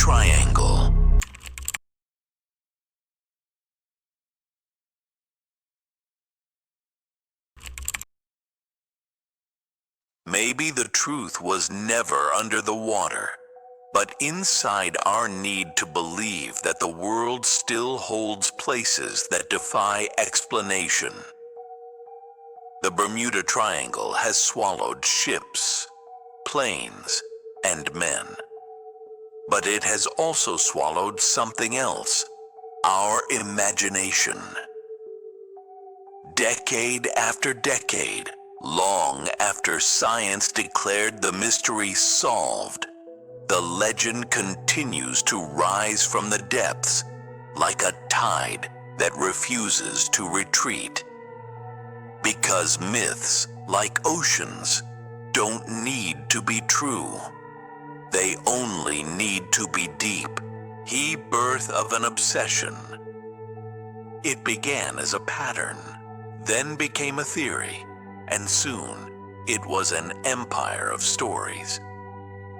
Triangle. Maybe the truth was never under the water, but inside our need to believe that the world still holds places that defy explanation. The Bermuda Triangle has swallowed ships, planes, and men. But it has also swallowed something else, our imagination. Decade after decade, long after science declared the mystery solved, the legend continues to rise from the depths like a tide that refuses to retreat. Because myths, like oceans, don't need to be true. They only need to be deep. The birth of an obsession. It began as a pattern, then became a theory, and soon it was an empire of stories.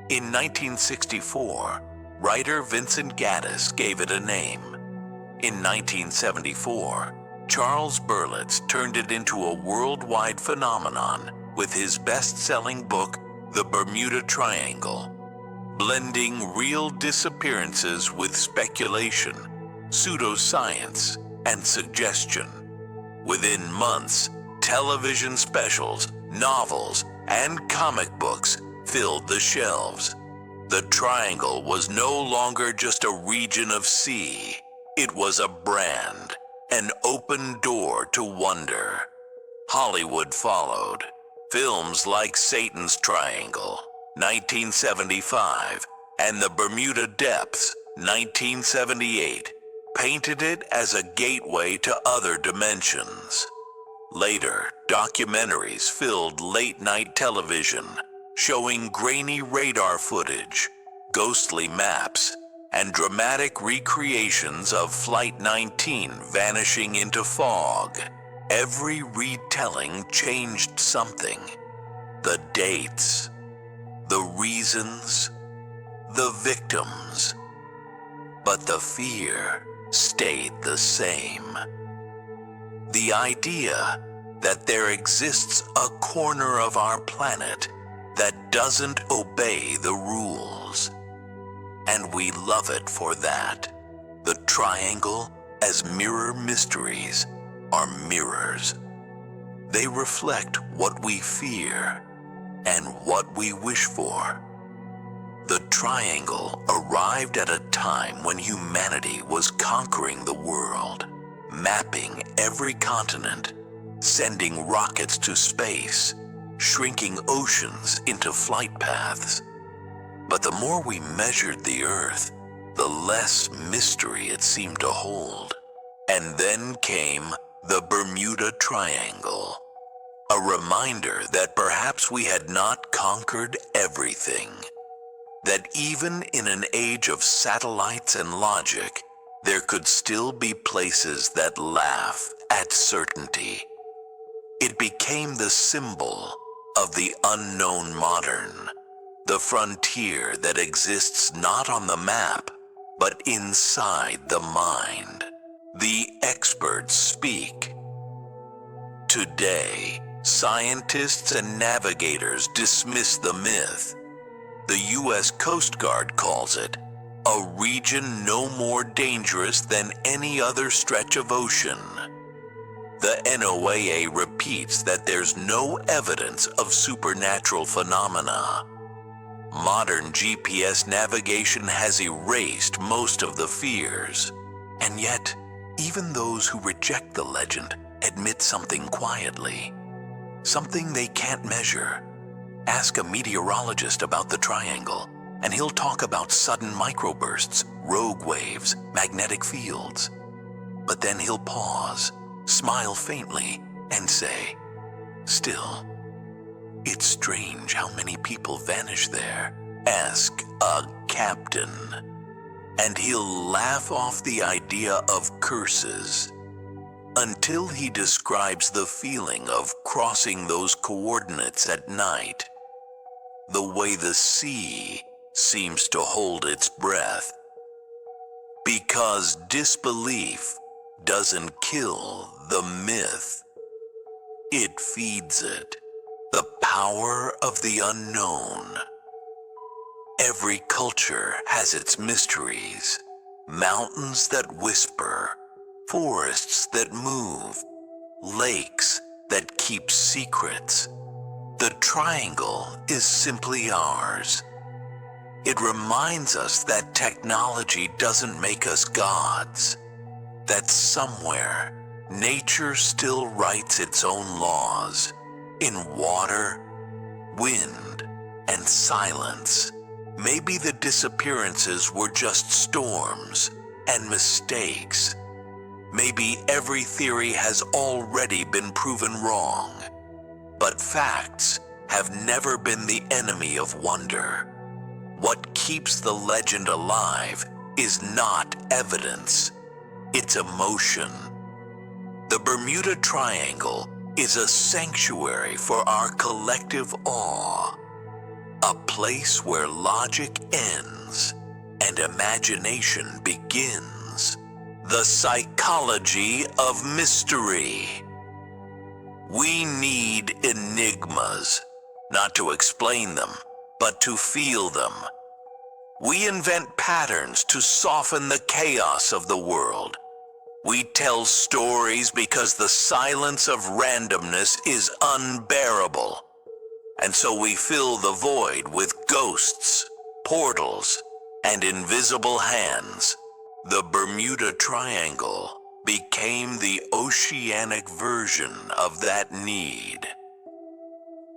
In 1964, writer Vincent Gaddis gave it a name. In 1974, Charles Berlitz turned it into a worldwide phenomenon with his best-selling book, The Bermuda Triangle, blending real disappearances with speculation, pseudoscience, and suggestion. Within months, television specials, novels, and comic books filled the shelves. The Triangle was no longer just a region of sea. It was a brand, an open door to wonder. Hollywood followed. Films like Satan's Triangle, 1975, and The Bermuda Depths, 1978, painted it as a gateway to other dimensions. Later, documentaries filled late-night television, showing grainy radar footage, ghostly maps, and dramatic recreations of Flight 19 vanishing into fog. Every retelling changed something. The dates, the reasons, the victims. But the fear stayed the same. The idea that there exists a corner of our planet that doesn't obey the rules. And we love it for that. The Triangle, as mirror mysteries, are mirrors. They reflect what we fear and what we wish for. The Triangle arrived at a time when humanity was conquering the world, mapping every continent, sending rockets to space, shrinking oceans into flight paths. But the more we measured the Earth, the less mystery it seemed to hold. And then came the Bermuda Triangle, a reminder that perhaps we had not conquered everything. That even in an age of satellites and logic, there could still be places that laugh at certainty. It became the symbol of the unknown modern, the frontier that exists not on the map, but inside the mind. The experts speak. Today, scientists and navigators dismiss the myth. The U.S. Coast Guard calls it a region no more dangerous than any other stretch of ocean. The NOAA repeats that there's no evidence of supernatural phenomena. Modern GPS navigation has erased most of the fears. And yet, even those who reject the legend admit something quietly. Something they can't measure. Ask a meteorologist about the Triangle, and he'll talk about sudden microbursts, rogue waves, magnetic fields. But then he'll pause, smile faintly, and say, "Still, it's strange how many people vanish there. Ask a captain." And he'll laugh off the idea of curses until he describes the feeling of crossing those coordinates at night. The way the sea seems to hold its breath. Because disbelief doesn't kill the myth, it feeds it. The power of the unknown. Every culture has its mysteries. Mountains that whisper, forests that move, lakes that keep secrets. The triangle is simply ours. It reminds us that technology doesn't make us gods, that somewhere nature still writes its own laws in water, wind, and silence. Maybe the disappearances were just storms and mistakes. Maybe every theory has already been proven wrong. But facts have never been the enemy of wonder. What keeps the legend alive is not evidence, it's emotion. The Bermuda Triangle is a sanctuary for our collective awe, a place where logic ends and imagination begins. The psychology of mystery. We need enigmas, not to explain them, but to feel them. We invent patterns to soften the chaos of the world. We tell stories because the silence of randomness is unbearable. And so we fill the void with ghosts, portals, and invisible hands. The Bermuda Triangle became the oceanic version of that need.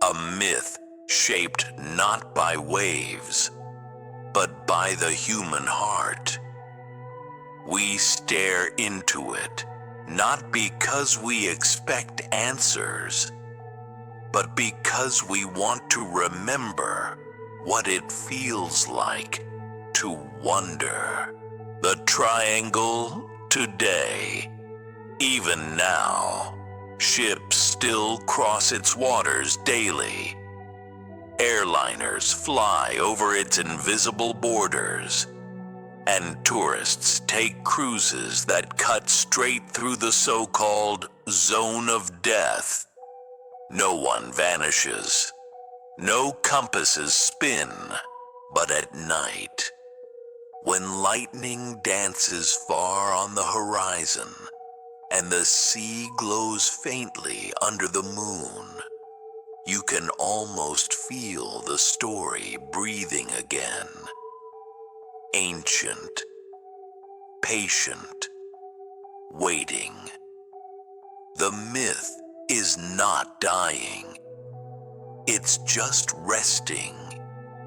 A myth shaped not by waves, but by the human heart. We stare into it, not because we expect answers, but because we want to remember what it feels like to wonder. The triangle today, even now, ships still cross its waters daily. Airliners fly over its invisible borders, and tourists take cruises that cut straight through the so-called zone of death. No one vanishes. No compasses spin. But at night, when lightning dances far on the horizon and the sea glows faintly under the moon, you can almost feel the story breathing again. Ancient, patient, waiting. The myth is not dying. It's just resting.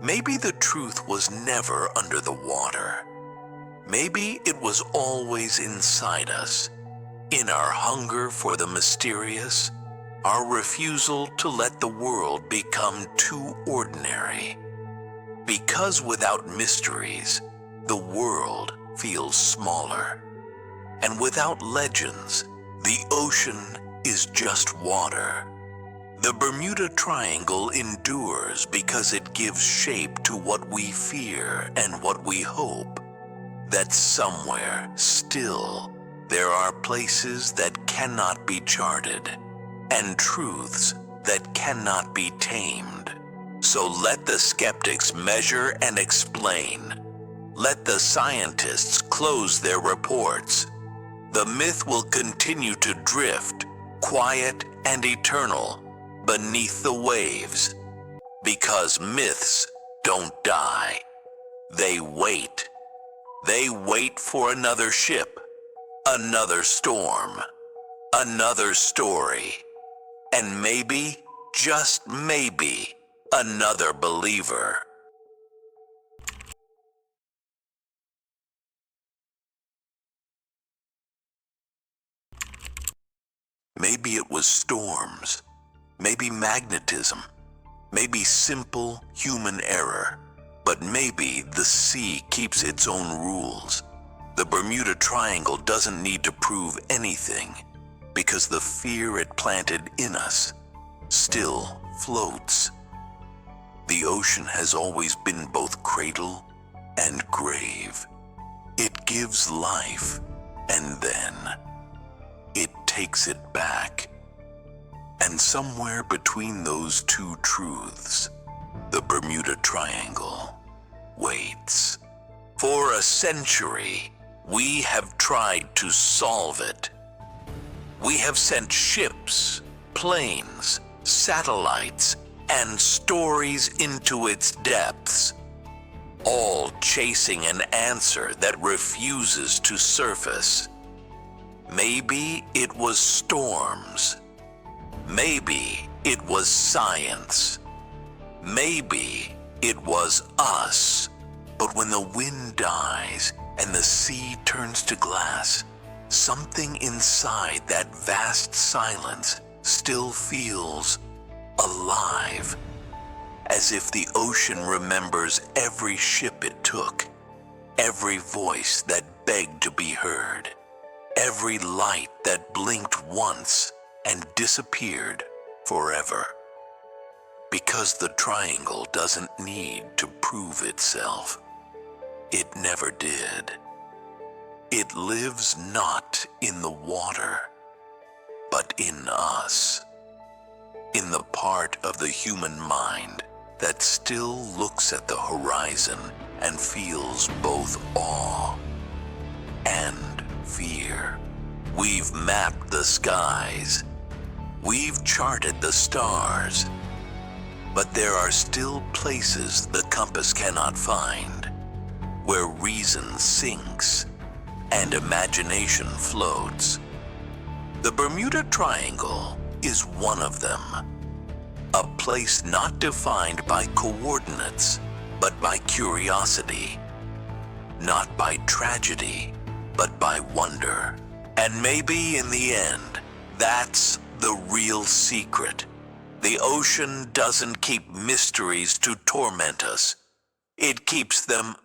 Maybe the truth was never under the water. Maybe it was always inside us, in our hunger for the mysterious, our refusal to let the world become too ordinary. Because without mysteries, the world feels smaller. And without legends, the ocean is just water. The Bermuda Triangle endures because it gives shape to what we fear and what we hope. That somewhere, still, there are places that cannot be charted, and truths that cannot be tamed. So let the skeptics measure and explain. Let the scientists close their reports. The myth will continue to drift, quiet and eternal, beneath the waves. Because myths don't die. They wait. They wait for another ship, another storm, another story, and maybe, just maybe, another believer. Maybe it was storms, maybe magnetism, maybe simple human error, but maybe the sea keeps its own rules. The Bermuda Triangle doesn't need to prove anything, because the fear it planted in us still floats. The ocean has always been both cradle and grave. It gives life, and then it takes it back. And somewhere between those two truths, the Bermuda Triangle waits. For a century, we have tried to solve it. We have sent ships, planes, satellites, and stories into its depths, all chasing an answer that refuses to surface. Maybe it was storms. Maybe it was science. Maybe it was us. But when the wind dies and the sea turns to glass, something inside that vast silence still feels alive, as if the ocean remembers every ship it took, every voice that begged to be heard, every light that blinked once and disappeared forever. Because the triangle doesn't need to prove itself. It never did. It lives not in the water, but in us. In the part of the human mind that still looks at the horizon and feels both awe and fear. We've mapped the skies. We've charted the stars. But there are still places the compass cannot find, where reason sinks and imagination floats. The Bermuda Triangle is one of them. A place not defined by coordinates, but by curiosity. Not by tragedy, but by wonder. And maybe in the end, that's the real secret. The ocean doesn't keep mysteries to torment us. It keeps them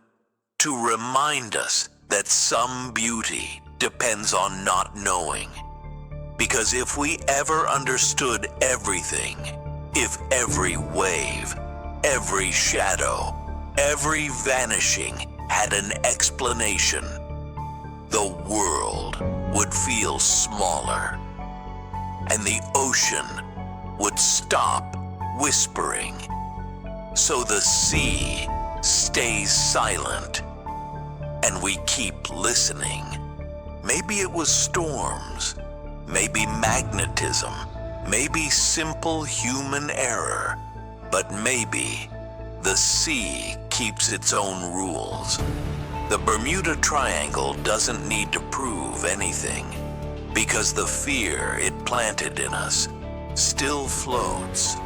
to remind us that some beauty depends on not knowing. Because if we ever understood everything, if every wave, every shadow, every vanishing had an explanation, the world would feel smaller, and the ocean would stop whispering, so the sea stays silent, and we keep listening. Maybe it was storms, maybe magnetism, maybe simple human error, but maybe the sea keeps its own rules. The Bermuda Triangle doesn't need to prove anything, because the fear it planted in us still floats